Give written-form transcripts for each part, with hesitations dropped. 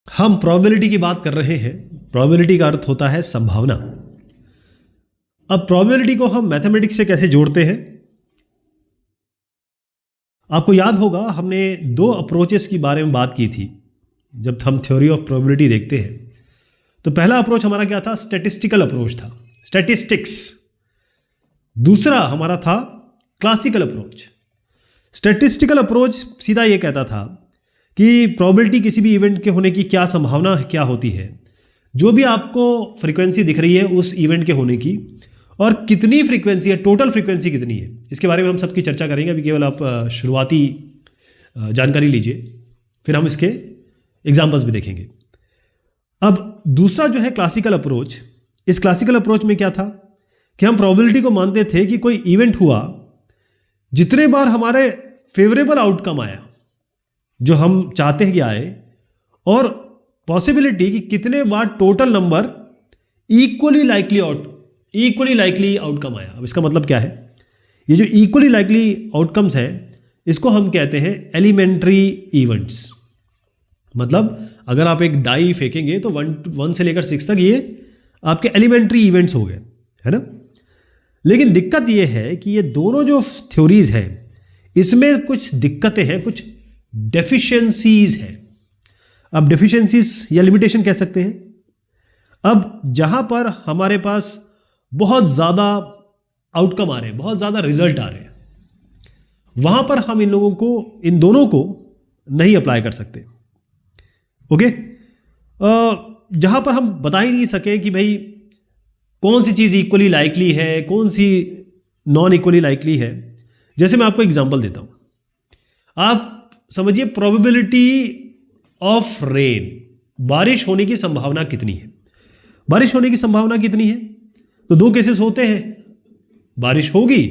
हम प्रोबेबिलिटी की बात कर रहे हैं। प्रोबेबिलिटी का अर्थ होता है संभावना। अब प्रोबेबिलिटी को हम मैथमेटिक्स से कैसे जोड़ते हैं? आपको याद होगा हमने दो अप्रोचेस की बारे में बात की थी जब हम थ्योरी ऑफ प्रोबेबिलिटी देखते हैं। तो पहला अप्रोच हमारा क्या था? स्टैटिस्टिकल अप्रोच था, स्टैटिस्टिक्स। दूसरा हमारा था क्लासिकल अप्रोच। स्टैटिस्टिकल अप्रोच सीधा ये कहता था कि प्रोबेबिलिटी किसी भी इवेंट के होने की क्या संभावना क्या होती है, जो भी आपको फ्रीक्वेंसी दिख रही है उस इवेंट के होने की, और कितनी फ्रीक्वेंसी है, टोटल फ्रीक्वेंसी कितनी है, इसके बारे में हम सबकी चर्चा करेंगे। अभी केवल आप शुरुआती जानकारी लीजिए, फिर हम इसके एग्जाम्पल्स भी देखेंगे। अब दूसरा जो है क्लासिकल अप्रोच, इस क्लासिकल अप्रोच में क्या था कि हम प्रोबेबिलिटी को मानते थे कि कोई इवेंट हुआ, जितने बार हमारे फेवरेबल आउटकम आया जो हम चाहते हैं कि आए, और पॉसिबिलिटी कि कितने बार total number equally likely outcome आया। अब इसका मतलब क्या है? ये जो इक्वली लाइकली आउटकम्स है, इसको हम कहते हैं एलिमेंट्री इवेंट्स। मतलब अगर आप एक डाई फेंकेंगे तो 1 से लेकर 6 तक ये आपके एलिमेंट्री इवेंट्स हो गए, है ना। लेकिन दिक्कत ये है कि ये दोनों जो थ्योरीज हैं इसमें कुछ दिक्कतें हैं, कुछ डेफिशिएंसीज हैं। अब डेफिशिएंसीज या लिमिटेशन कह सकते हैं। अब जहां पर हमारे पास बहुत ज़्यादा आउटकम आ रहे हैं, बहुत ज़्यादा रिजल्ट आ रहे हैं, वहां पर हम इन दोनों को नहीं अप्लाई कर सकते। ओके। जहां पर हम बता ही नहीं सके कि भाई कौन सी चीज़ इक्वली लाइकली है, कौन सी नॉन इक्वली लाइकली है। जैसे मैं आपको एग्जांपल देता हूं। आप समझिए प्रोबेबिलिटी ऑफ रेन, बारिश होने की संभावना कितनी है। बारिश होने की संभावना कितनी है? तो दो केसेस होते हैं, बारिश होगी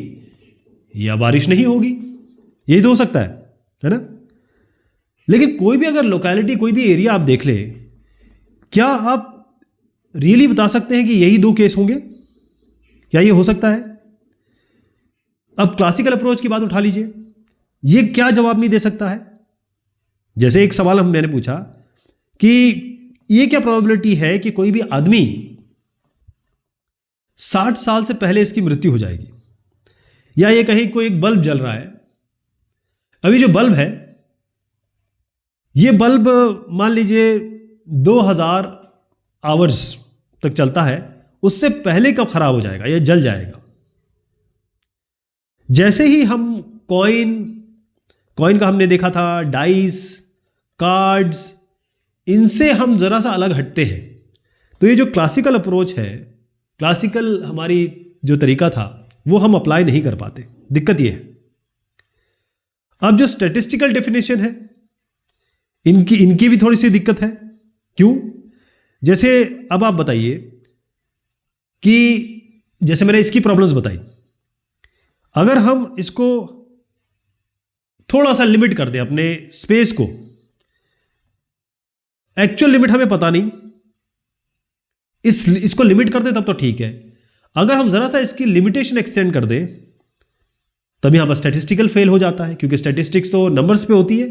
या बारिश नहीं होगी, यही तो हो सकता है ना। लेकिन कोई भी अगर लोकेलिटी, कोई भी एरिया आप देख ले, क्या आप रियली बता सकते हैं कि यही दो केस होंगे? क्या ये हो सकता है? अब क्लासिकल अप्रोच की बात उठा लीजिए, ये क्या जवाब नहीं दे सकता है। जैसे एक सवाल मैंने पूछा कि ये क्या प्रोबेबिलिटी है कि कोई भी आदमी 60 साल से पहले इसकी मृत्यु हो जाएगी, या ये कहीं कोई एक बल्ब जल रहा है। अभी जो बल्ब है, ये बल्ब मान लीजिए 2000 आवर्स तक चलता है, उससे पहले कब खराब हो जाएगा या जल जाएगा। जैसे ही हम कॉइन का हमने देखा था, डाइस, कार्ड्स, इनसे हम जरा सा अलग हटते हैं। तो ये जो क्लासिकल अप्रोच है, क्लासिकल हमारी जो तरीका था, वो हम अप्लाई नहीं कर पाते। दिक्कत ये है। अब जो स्टैटिस्टिकल डेफिनेशन है, इनकी भी थोड़ी सी दिक्कत है। क्यों? जैसे अब आप बताइए कि जैसे मैंने इसकी प्रॉब्लम्स बताई, अगर हम इसको थोड़ा सा लिमिट कर दें अपने स्पेस को, एक्चुअल लिमिट हमें पता नहीं, इसको लिमिट कर दें तब तो ठीक है। अगर हम जरा सा इसकी लिमिटेशन एक्सटेंड कर दें, तब यहां पर स्टैटिस्टिकल फेल हो जाता है, क्योंकि स्टैटिस्टिक्स तो नंबर्स पे होती है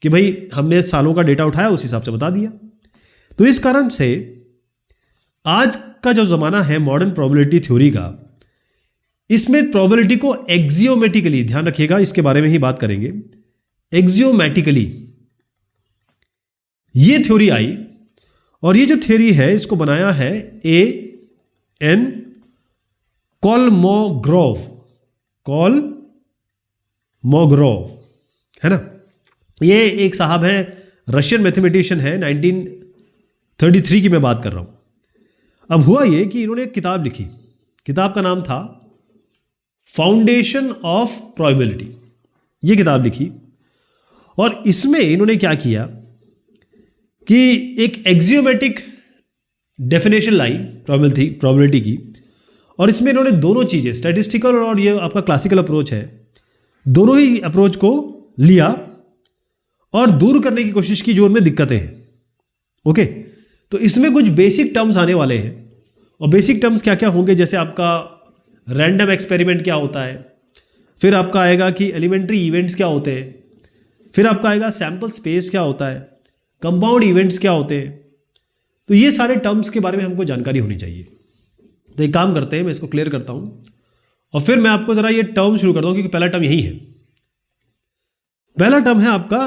कि भाई हमने सालों का डेटा उठाया, उस हिसाब से बता दिया। तो इस कारण से आज का जो जमाना है मॉडर्न प्रोबेबिलिटी थ्योरी का, इसमें प्रोबेबिलिटी को एक्सियोमेटिकली, ध्यान रखिएगा इसके बारे में ही बात करेंगे, एक्सियोमेटिकली ये थ्योरी आई। और ये जो थ्योरी है इसको बनाया है A.N. कोलमोग्रोव, है ना। ये एक साहब है, रशियन मैथमेटिशियन है, 1933 की मैं बात कर रहा हूं। अब हुआ ये कि इन्होंने एक किताब लिखी, किताब का नाम था फाउंडेशन ऑफ प्रोबेबिलिटी। ये किताब लिखी, और इसमें इन्होंने क्या किया कि एक एक्सियोमेटिक डेफिनेशन लाई प्रोबेबिलिटी की, और इसमें इन्होंने दोनों चीज़ें, स्टैटिस्टिकल और ये आपका क्लासिकल अप्रोच है, दोनों ही अप्रोच को लिया और दूर करने की कोशिश की जो उनमें दिक्कतें हैं। ओके, तो इसमें कुछ बेसिक टर्म्स आने वाले हैं, और बेसिक टर्म्स क्या क्या होंगे, जैसे आपका रैंडम एक्सपेरिमेंट क्या होता है, फिर आपका आएगा कि एलिमेंट्री इवेंट्स क्या होते हैं, फिर आपका आएगा सैंपल स्पेस क्या होता है, कंपाउंड इवेंट्स क्या होते हैं। तो ये सारे टर्म्स के बारे में हमको जानकारी होनी चाहिए। तो एक काम करते हैं, मैं इसको क्लियर करता हूँ और फिर मैं आपको ज़रा ये टर्म शुरू करता हूँ, क्योंकि पहला टर्म यही है। पहला टर्म है आपका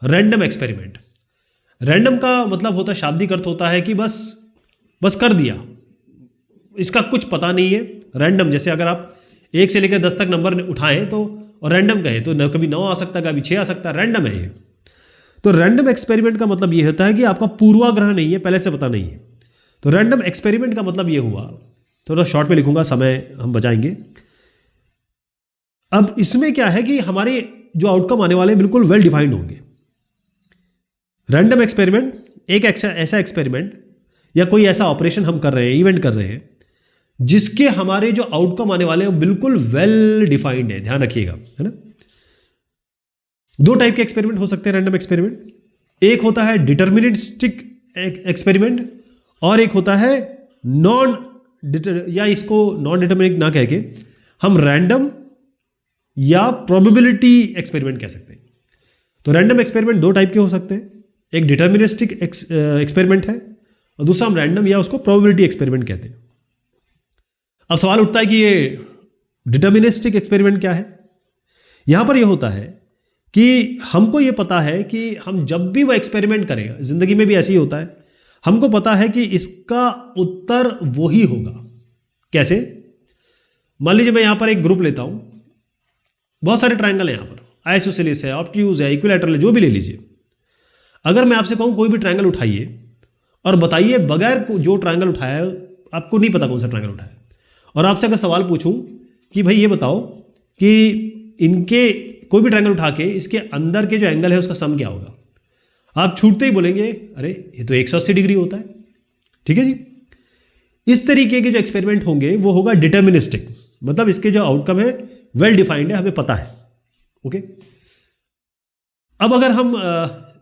रैंडम एक्सपेरिमेंट। रैंडम का मतलब होता है, शाब्दिक अर्थ होता है कि बस कर दिया, इसका कुछ पता नहीं है। रैंडम, जैसे अगर आप 1 से लेकर 10 तक नंबर उठाएं तो और रैंडम कहें तो कभी 9 आ सकता है, कभी 6 आ सकता है, रैंडम है ये। तो रैंडम एक्सपेरिमेंट का मतलब ये होता है कि आपका पूर्वाग्रह नहीं है, पहले से पता नहीं है। तो रैंडम एक्सपेरिमेंट का मतलब ये हुआ, थोड़ा शॉर्ट में लिखूंगा, समय हम बचाएंगे। अब इसमें क्या है कि हमारे जो आउटकम आने वाले बिल्कुल वेल डिफाइंड होंगे। रैंडम एक्सपेरिमेंट एक ऐसा एक्सपेरिमेंट या कोई ऐसा ऑपरेशन हम कर रहे हैं, इवेंट कर रहे हैं, जिसके हमारे जो आउटकम आने वाले हैं बिल्कुल वेल डिफाइंड है। ध्यान रखिएगा, है ना। 2 टाइप के एक्सपेरिमेंट हो सकते हैं रैंडम एक्सपेरिमेंट। एक होता है डिटर्मिनिस्टिक एक्सपेरिमेंट और एक होता है या इसको नॉन डिटर्मिनिक ना कह के हम रैंडम या प्रोबेबिलिटी एक्सपेरिमेंट कह सकते हैं। तो रैंडम एक्सपेरिमेंट 2 टाइप के हो सकते हैं, एक डिटर्मिनिस्टिक एक्सपेरिमेंट है और दूसरा हम रैंडम या उसको प्रोबेबिलिटी एक्सपेरिमेंट कहते हैं। अब सवाल उठता है कि ये डिटर्मिनिस्टिक एक्सपेरिमेंट क्या है। यहां पर यह होता है कि हमको ये पता है कि हम जब भी वो एक्सपेरिमेंट करें, जिंदगी में भी ऐसे ही होता है, हमको पता है कि इसका उत्तर वो ही होगा। कैसे? मान लीजिए मैं यहां पर एक ग्रुप लेता हूं, बहुत सारे ट्रायंगल हैं यहां पर, आइसोसेलेस है, ऑब्ट्यूज है, इक्विलैटरल है, जो भी ले लीजिए। अगर मैं आपसे कहूं कोई भी ट्रायंगल उठाइए और बताइए बगैर जो ट्रायंगल उठाया है, आपको नहीं पता कौन सा ट्रायंगल उठाया है, और आपसे अगर सवाल पूछूं कि भाई ये बताओ कि इनके कोई भी ट्रायंगल उठा के इसके अंदर के जो एंगल है उसका सम क्या होगा, आप छूटते ही बोलेंगे अरे ये तो 180 डिग्री होता है। ठीक है जी। इस तरीके के जो एक्सपेरिमेंट होंगे वो होगा डिटर्मिनिस्टिक, मतलब इसके जो आउटकम है वेल डिफाइंड है, हमें पता है। ओके। अब अगर हम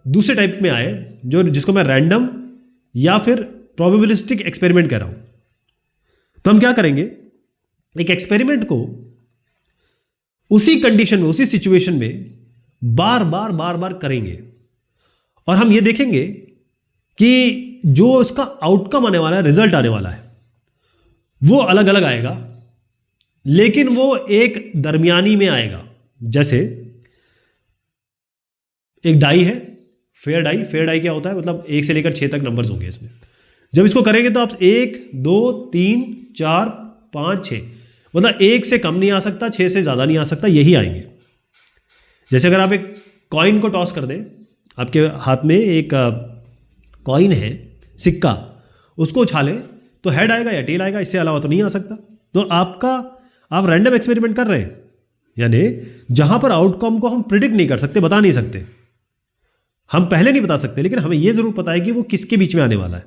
दूसरे टाइप में आए, जिसको मैं रैंडम या फिर प्रोबेबिलिस्टिक एक्सपेरिमेंट कह रहा हूं, तो हम क्या करेंगे, एक एक्सपेरिमेंट को उसी कंडीशन में, उसी सिचुएशन में बार बार करेंगे और हम ये देखेंगे कि जो उसका आउटकम आने वाला है, रिजल्ट आने वाला है, वो अलग अलग आएगा, लेकिन वो एक दरमियानी में आएगा। जैसे एक डाई है, फेयर डाई। फेयर डाई क्या होता है, मतलब 1 से लेकर 6 तक नंबर्स होंगे इसमें। जब इसको करेंगे तो आप 1 2 3 4 5 6, मतलब 1 से कम नहीं आ सकता, 6 से ज़्यादा नहीं आ सकता, यही आएंगे। जैसे अगर आप एक कॉइन को टॉस कर दें, आपके हाथ में एक कॉइन है, सिक्का, उसको उछालें तो हेड आएगा या टेल आएगा, इससे अलावा तो नहीं आ सकता। तो आप रैंडम एक्सपेरिमेंट कर रहे हैं, यानी जहां पर आउटकम को हम प्रिडिक्ट नहीं कर सकते, बता नहीं सकते, हम पहले नहीं बता सकते, लेकिन हमें यह जरूर पता है कि वो किसके बीच में आने वाला है।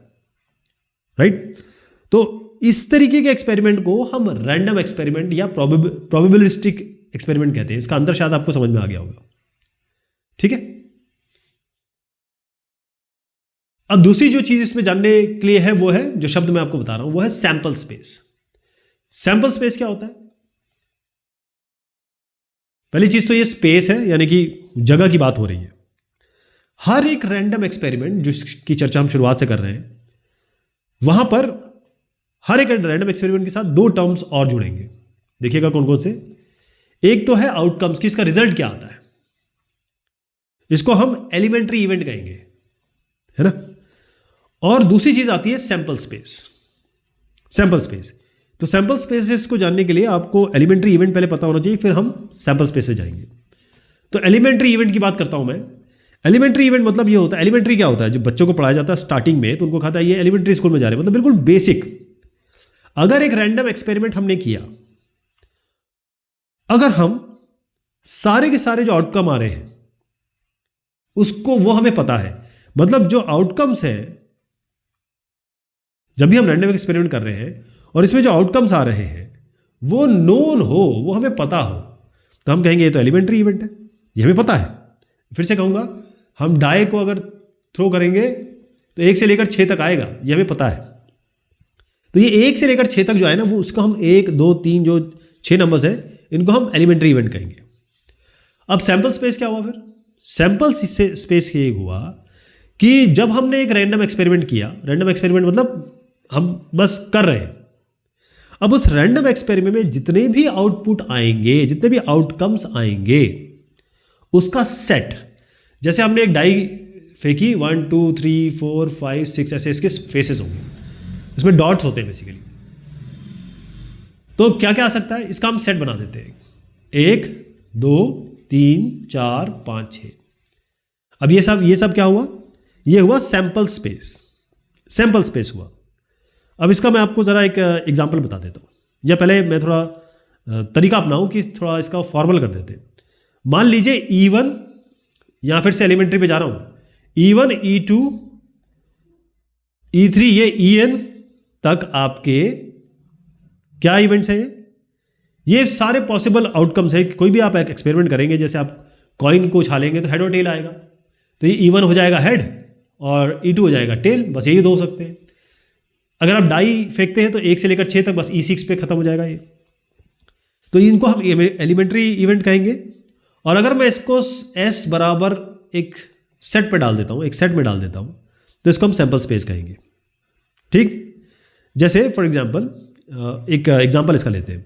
राइट। तो इस तरीके के एक्सपेरिमेंट को हम रैंडम एक्सपेरिमेंट या प्रोबेबिलिस्टिक एक्सपेरिमेंट कहते हैं। इसका अंतर शायद आपको समझ में आ गया होगा। ठीक है। अब दूसरी जो चीज इसमें जानने के लिए है वो है, जो शब्द मैं आपको बता रहा हूं, वो है सैंपल स्पेस। सैंपल स्पेस क्या होता है? पहली चीज तो ये स्पेस है, यानी कि जगह की बात हो रही है। हर एक रैंडम एक्सपेरिमेंट जिसकी चर्चा हम शुरुआत से कर रहे हैं, वहां पर हर एक रैंडम एक्सपेरिमेंट के साथ 2 टर्म्स और जुड़ेंगे। देखिएगा कौन कौन से। एक तो है आउटकम्स, कि इसका रिजल्ट क्या आता है, इसको हम एलिमेंट्री इवेंट कहेंगे, है ना। और दूसरी चीज आती है सैंपल स्पेस। सैंपल स्पेस, तो सैंपल स्पेसेस को जानने के लिए आपको एलिमेंट्री इवेंट पहले पता होना चाहिए, फिर हम सैंपल स्पेस से जाएंगे। तो एलिमेंट्री इवेंट की बात करता हूं मैं। एलिमेंट्री इवेंट मतलब ये होता है, एलिमेंट्री क्या होता है, जब बच्चों को पढ़ाया जाता है स्टार्टिंग में, तो उनको खाता है ये एलिमेंट्री स्कूल में जा रहे हैं, मतलब बिल्कुल बेसिक। अगर एक रैंडम एक्सपेरिमेंट हमने किया, अगर हम सारे के सारे जो आउटकम आ रहे हैं उसको, वो हमें पता है, मतलब जो आउटकम्स है, जब भी हम रैंडम एक्सपेरिमेंट कर रहे हैं और इसमें जो आउटकम्स आ रहे हैं वो नोन हो, वो हमें पता हो, तो हम कहेंगे ये तो एलिमेंट्री इवेंट है, ये हमें पता है। फिर से कहूंगा, हम डाई को अगर थ्रो करेंगे तो 1 से लेकर 6 तक आएगा, ये हमें पता है। तो ये 1 से लेकर 6 तक जो है ना, वो उसको हम 1 2 3 जो 6 नंबर्स हैं, इनको हम एलिमेंट्री इवेंट कहेंगे। अब सैंपल स्पेस क्या हुआ? फिर सैंपल स्पेस ये हुआ कि जब हमने एक रैंडम एक्सपेरिमेंट किया, रैंडम एक्सपेरिमेंट मतलब हम बस कर रहे हैं, अब उस रैंडम एक्सपेरिमेंट में जितने भी आउटपुट आएंगे, जितने भी आउटकम्स आएंगे, उसका सेट, जैसे हमने एक डाई फेंकी 1 2 3 4 5 6 ऐसे इसके फेसेस होंगे, इसमें डॉट्स होते हैं बेसिकली। तो क्या क्या आ सकता है, इसका हम सेट बना देते हैं, 1 2 3 4 5 6। अब ये सब क्या हुआ, ये हुआ सैंपल स्पेस, सैंपल स्पेस हुआ। अब इसका मैं आपको ज़रा एक एग्जांपल बता देता हूँ, या पहले मैं थोड़ा तरीका अपनाऊँ कि थोड़ा इसका फॉर्मल कर देते हैं। मान लीजिए E1, यहाँ फिर से एलिमेंट्री पे जा रहा हूँ, E1 E2 E3 ये En तक आपके क्या इवेंट्स हैं, ये सारे पॉसिबल आउटकम्स है। कोई भी आप एक्सपेरिमेंट करेंगे, जैसे आप कॉइन को उछालेंगे तो हेड और टेल आएगा, तो ये E1 हो जाएगा हेड और E2 हो जाएगा टेल, बस यही दो हो सकते हैं। अगर आप डाई फेंकते हैं तो 1 से लेकर 6 तक बस E6 पे खत्म हो जाएगा ये, तो इनको हम एलिमेंट्री इवेंट कहेंगे। और अगर मैं इसको S बराबर एक सेट पे डाल देता हूँ, एक सेट में डाल देता हूँ, तो इसको हम सैंपल स्पेस कहेंगे। ठीक, जैसे फॉर एग्जांपल एक एग्जांपल इसका लेते हैं।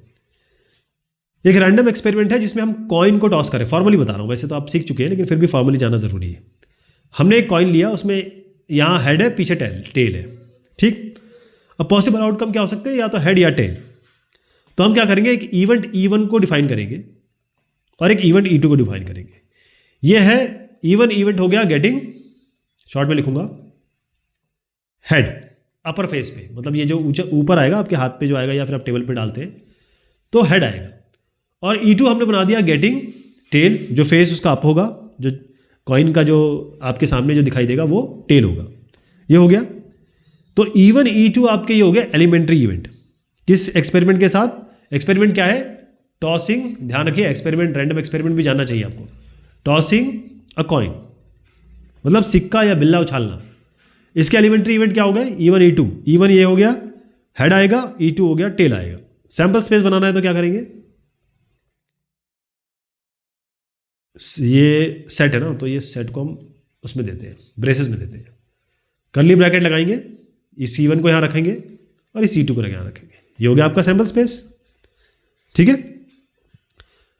एक रैंडम एक्सपेरिमेंट है जिसमें हम कॉइन को टॉस करें, फॉर्मली बता रहा हूँ, वैसे तो आप सीख चुके हैं लेकिन फिर भी फॉर्मली जाना जरूरी है। हमने एक कॉइन लिया, उसमें यहाँ हेड है, पीछे टेल है। ठीक, अब पॉसिबल आउटकम क्या हो सकते हैं, या तो हेड या टेल। तो हम क्या करेंगे, एक इवेंट E1 को डिफाइन करेंगे और एक इवेंट E2 को डिफाइन करेंगे। ये है E1 इवेंट हो गया गेटिंग, शॉर्ट में लिखूंगा हेड अपर फेस पे, मतलब ये जो ऊपर आएगा आपके हाथ पे जो आएगा या फिर आप टेबल पे डालते हैं तो हेड आएगा। और E2 हमने बना दिया गेटिंग टेल, जो फेस उसका अप होगा, जो कॉइन का जो आपके सामने जो दिखाई देगा वो टेल होगा। ये हो गया। तो E1 E2 आपके ये हो गया एलिमेंट्री इवेंट। किस एक्सपेरिमेंट के साथ, एक्सपेरिमेंट क्या है, टॉसिंग, ध्यान रखिए एक्सपेरिमेंट, रैंडम एक्सपेरिमेंट भी जानना चाहिए आपको। टॉसिंग अ कॉइन मतलब सिक्का या बिल्ला उछालना। इसके एलिमेंट्री इवेंट क्या हो गए, E1 E2। E1 ये हो गया हेड आएगा, E2 हो गया टेल आएगा। सैंपल स्पेस बनाना है तो क्या करेंगे, ये सेट है ना, तो ये सेट को हम उसमें देते हैं, ब्रेसेस में देते हैं, कर्ली ब्रैकेट लगाएंगे, इस E1 को यहाँ रखेंगे और इस E2 को यहाँ रखेंगे। ये हो गया आपका सैंपल स्पेस। ठीक है,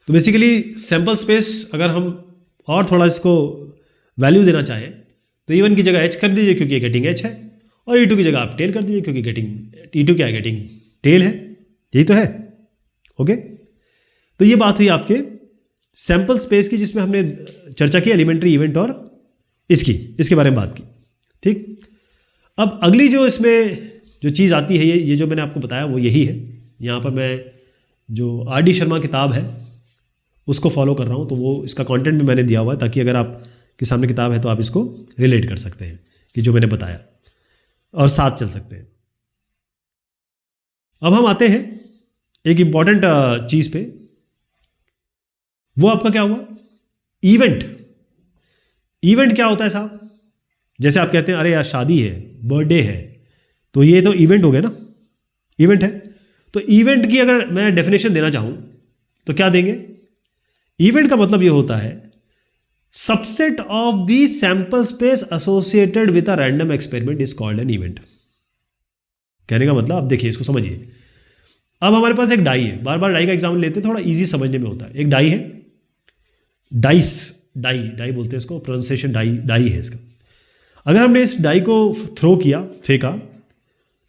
तो बेसिकली सैंपल स्पेस अगर हम और थोड़ा इसको वैल्यू देना चाहें तो E1 की जगह H कर दीजिए क्योंकि ये गेटिंग H है, और E2 की जगह आप टेल कर दीजिए क्योंकि गेटिंग E2 क्या है, गेटिंग टेल है। यही तो है। ओके, तो ये बात हुई आपके सैंपल स्पेस की, जिसमें हमने चर्चा की एलिमेंट्री इवेंट और इसके बारे में बात की। ठीक, अब अगली जो इसमें जो चीज़ आती है, ये जो मैंने आपको बताया वो यही है। यहाँ पर मैं जो R.D. शर्मा किताब है उसको फॉलो कर रहा हूँ, तो वो इसका कंटेंट भी मैंने दिया हुआ है ताकि अगर आप के सामने किताब है तो आप इसको रिलेट कर सकते हैं कि जो मैंने बताया और साथ चल सकते हैं। अब हम आते हैं एक इंपॉर्टेंट चीज़ पे, वो आपका क्या हुआ, इवेंट। इवेंट क्या होता है साहब, जैसे आप कहते हैं अरे यार शादी है, बर्थडे है, तो ये तो इवेंट हो गया ना, इवेंट है। तो इवेंट की अगर मैं डेफिनेशन देना चाहूं तो क्या देंगे, इवेंट का मतलब ये होता है subset of the sample space associated with a random experiment is called an event. कहने का मतलब, आप देखिए इसको समझिए। अब हमारे पास एक डाई है, बार बार डाई का एग्जाम्पल लेते हैं, थोड़ा इजी समझने में होता है। एक डाई है, डाई बोलते हैं इसको, प्रोनाउंसिएशन डाई है इसका। अगर हमने इस डाई को थ्रो किया, फेंका,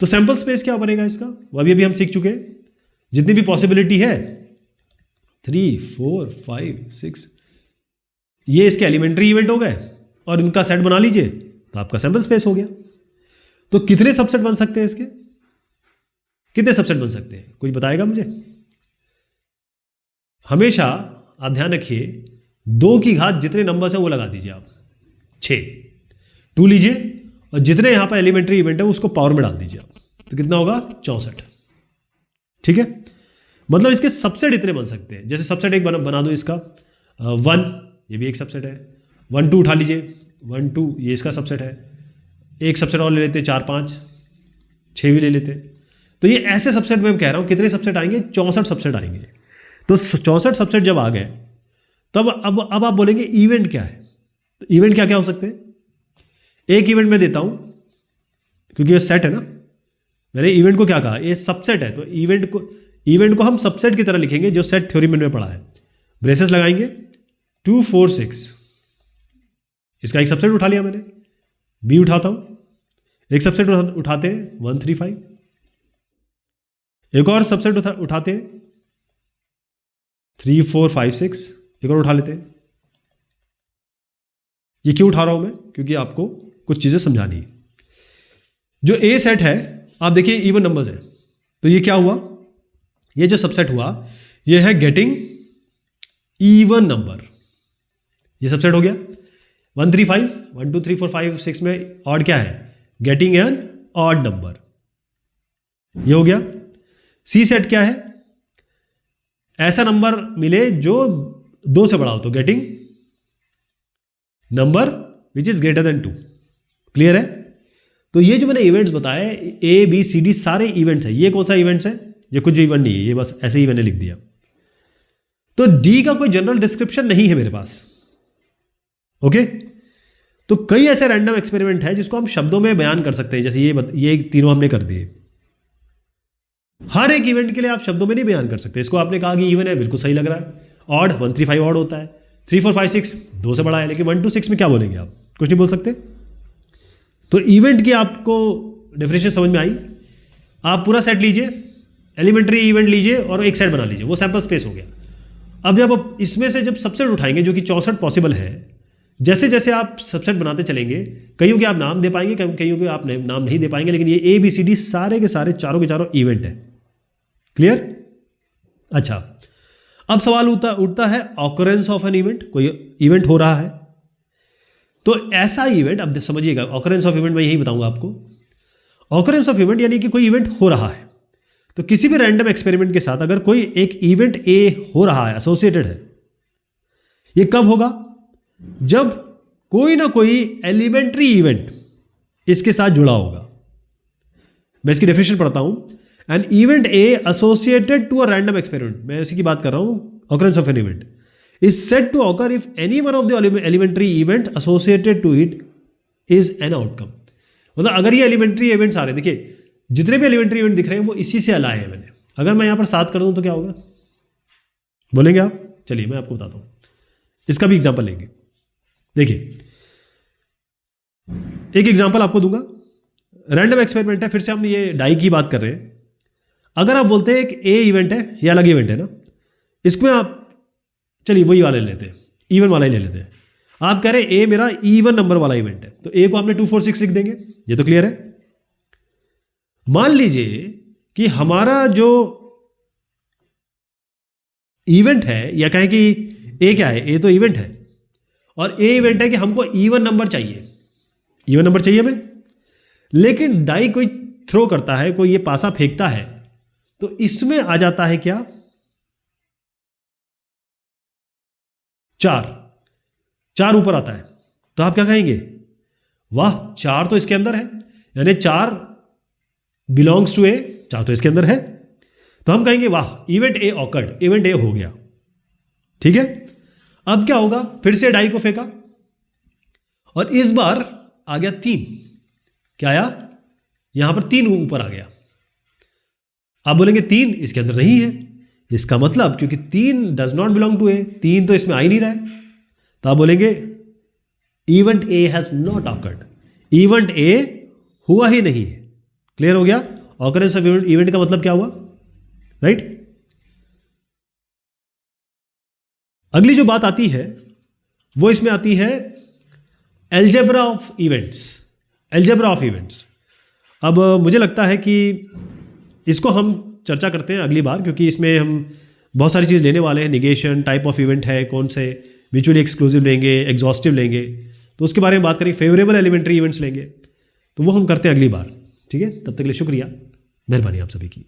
तो सैंपल स्पेस क्या बनेगा इसका, वो अभी हम सीख चुके हैं। जितनी भी पॉसिबिलिटी है 3 4 5 6, ये इसके एलिमेंट्री इवेंट हो गए और इनका सेट बना लीजिए तो आपका सैंपल स्पेस हो गया। तो कितने सबसेट बन सकते हैं इसके, कितने सबसेट बन सकते हैं, कुछ बताएगा मुझे। हमेशा आप ध्यान रखिए 2 की घात जितने नंबर है वो लगा दीजिए आप, 6 2 लीजिए और जितने यहां पर एलिमेंट्री इवेंट है उसको पावर में डाल दीजिए आप, तो कितना होगा 64। ठीक है, मतलब इसके सबसेट इतने बन सकते हैं। जैसे सबसेट एक बना दो इसका 1, ये भी एक सबसेट है। 1 2 उठा लीजिए, 1 2 ये इसका सबसेट है। एक सबसेट और ले लेते 4 5 6 भी ले लेते। तो ये ऐसे सबसेट में मैं कह रहा हूं कितने सबसेट आएंगे, 64 सबसेट आएंगे। तो 64 सबसेट जब आ गए तब अब आप बोलेंगे इवेंट क्या है। तो इवेंट क्या क्या हो सकते हैं, एक इवेंट में देता हूं क्योंकि ये सेट है ना, मैंने इवेंट को क्या कहा, ये सबसेट है, तो इवेंट को हम सबसेट की तरह लिखेंगे जो सेट थ्योरी में पढ़ा है। ब्रेसेस लगाएंगे 2 4 6, इसका एक सबसेट उठा लिया मैंने, बी उठाता हूं, एक सबसेट उठाते हैं 1 3 5, एक और सबसेट उठाते हैं 3 4 5 6, एक और उठा लेते हैं। ये क्यों उठा रहा हूं मैं, क्योंकि आपको कुछ चीजें समझानी है। जो ए सेट है आप देखिए इवन नंबर्स है, तो ये क्या हुआ, ये जो सबसेट हुआ ये है गेटिंग इवन नंबर, ये सबसेट हो गया। 1 3 5 1 2 3 4 5 6 में ऑड क्या है, गेटिंग एन ऑड नंबर, ये हो गया। सी सेट क्या है, ऐसा नंबर मिले जो 2 से बड़ा हो, तो getting number which is greater than 2। Clear है। तो ये जो मैंने इवेंट्स बताए ए बी सी डी सारे इवेंट्स है। ये कौन सा इवेंट्स है, ये कुछ इवेंट नहीं है, ये बस ऐसे ही मैंने लिख दिया। तो डी का कोई जनरल डिस्क्रिप्शन नहीं है मेरे पास। ओके, तो कई ऐसे रैंडम एक्सपेरिमेंट है जिसको हम शब्दों में बयान कर सकते हैं, जैसे ये तीनों हमने कर दिए। हर एक इवेंट के लिए आप शब्दों में नहीं बयान कर सकते। इसको आपने कहा कि इवन है, बिल्कुल सही लग रहा है। ऑड 1 3 5 ऑड होता है, 3 4 5 6 2 से बड़ा है, लेकिन 1 2 6 में क्या बोलेंगे आप, कुछ नहीं बोल सकते। तो इवेंट की आपको डेफिनेशन समझ में आई। आप पूरा सेट लीजिए, एलिमेंट्री इवेंट लीजिए और एक सेट बना लीजिए, वो सैंपल स्पेस हो गया। अब जब इसमें से जब सबसेट उठाएंगे जो कि 64 पॉसिबल है, जैसे जैसे आप सबसेट बनाते चलेंगे, कईयों के आप नाम दे पाएंगे, कईयों के आप नाम नहीं दे पाएंगे, लेकिन ये ए बी सी डी सारे के सारे चारों के चारों इवेंट है। क्लियर। अच्छा, अब सवाल उठता है ऑकरेंस ऑफ एन इवेंट। कोई इवेंट हो रहा है तो ऐसा इवेंट, अब समझिएगा ऑकरेंस ऑफ इवेंट मैं यही बताऊंगा आपको। ऑकरेंस ऑफ इवेंट यानी कि कोई इवेंट हो रहा है, तो किसी भी रैंडम एक्सपेरिमेंट के साथ अगर कोई एक इवेंट ए हो रहा है, एसोसिएटेड है, ये कब होगा, जब कोई ना कोई एलिमेंट्री इवेंट इसके साथ जुड़ा होगा। मैं इसकी डेफिनेशन पढ़ता हूं। An event A associated to a random experiment, मैं इसी की बात कर रहा हूं। Occurrence of an event is said to occur if any one of the elementary event associated to it is an outcome। मतलब अगर ये एलिमेंट्री इवेंट्स आ रहे हैं, देखिए जितने भी एलिमेंट्री इवेंट दिख रहे हैं वो इसी से लाए हैं मैंने। अगर मैं यहां पर 7 कर दूं तो क्या होगा, बोलेंगे आप? चलिए मैं आपको बताता हूं, इसका भी एग्जांपल लेंगे। देखिए एक एग्जांपल आपको दूंगा, रैंडम एक्सपेरिमेंट है, फिर से हम ये डाई की बात कर रहे हैं। अगर आप बोलते हैं एक ए इवेंट है, ये अलग इवेंट है ना, इसमें आप चलिए वही वाले लेते हैं, इवन वाला ही ले लेते हैं। आप कह रहे हैं ए मेरा इवन नंबर वाला इवेंट है, तो ए को आपने 2 4 6 लिख देंगे, ये तो क्लियर है। मान लीजिए कि हमारा जो इवेंट है, या कहें कि ए क्या है, ए तो इवेंट है और ए इवेंट है कि हमको इवन नंबर चाहिए, इवन नंबर चाहिए हमें, लेकिन डाई कोई थ्रो करता है, कोई ये पासा फेंकता है, तो इसमें आ जाता है क्या, 4 ऊपर आता है। तो आप क्या कहेंगे, वाह 4 तो इसके अंदर है, यानी 4 बिलोंग्स टू ए, 4 तो इसके अंदर है, तो हम कहेंगे वाह event A awkward, event A हो गया। ठीक है। अब क्या होगा, फिर से डाई को फेंका और इस बार आ गया 3। क्या आया, यहां पर 3 ऊपर आ गया। आप बोलेंगे 3 इसके अंदर नहीं है, इसका मतलब क्योंकि 3 डज नॉट बिलोंग टू ए, 3 तो इसमें आ ही नहीं रहा है, तो आप बोलेंगे event A has not awkward, event A हुआ ही नहीं है। क्लियर हो गया। ऑकरेंस ऑफ इवेंट का मतलब क्या हुआ, राइट। अगली जो बात आती है वो इसमें आती है algebra of events, algebra of events. अब मुझे लगता है कि इसको हम चर्चा करते हैं अगली बार, क्योंकि इसमें हम बहुत सारी चीज़ लेने वाले हैं। निगेशन, टाइप ऑफ इवेंट है, कौन से म्यूचुअली एक्सक्लूसिव लेंगे, एग्जॉस्टिव लेंगे, तो उसके बारे में बात करेंगे। फेवरेबल एलिमेंट्री इवेंट्स लेंगे, तो वो हम करते हैं अगली बार। ठीक है, तब तक के लिए शुक्रिया, मेहरबानी आप सभी की।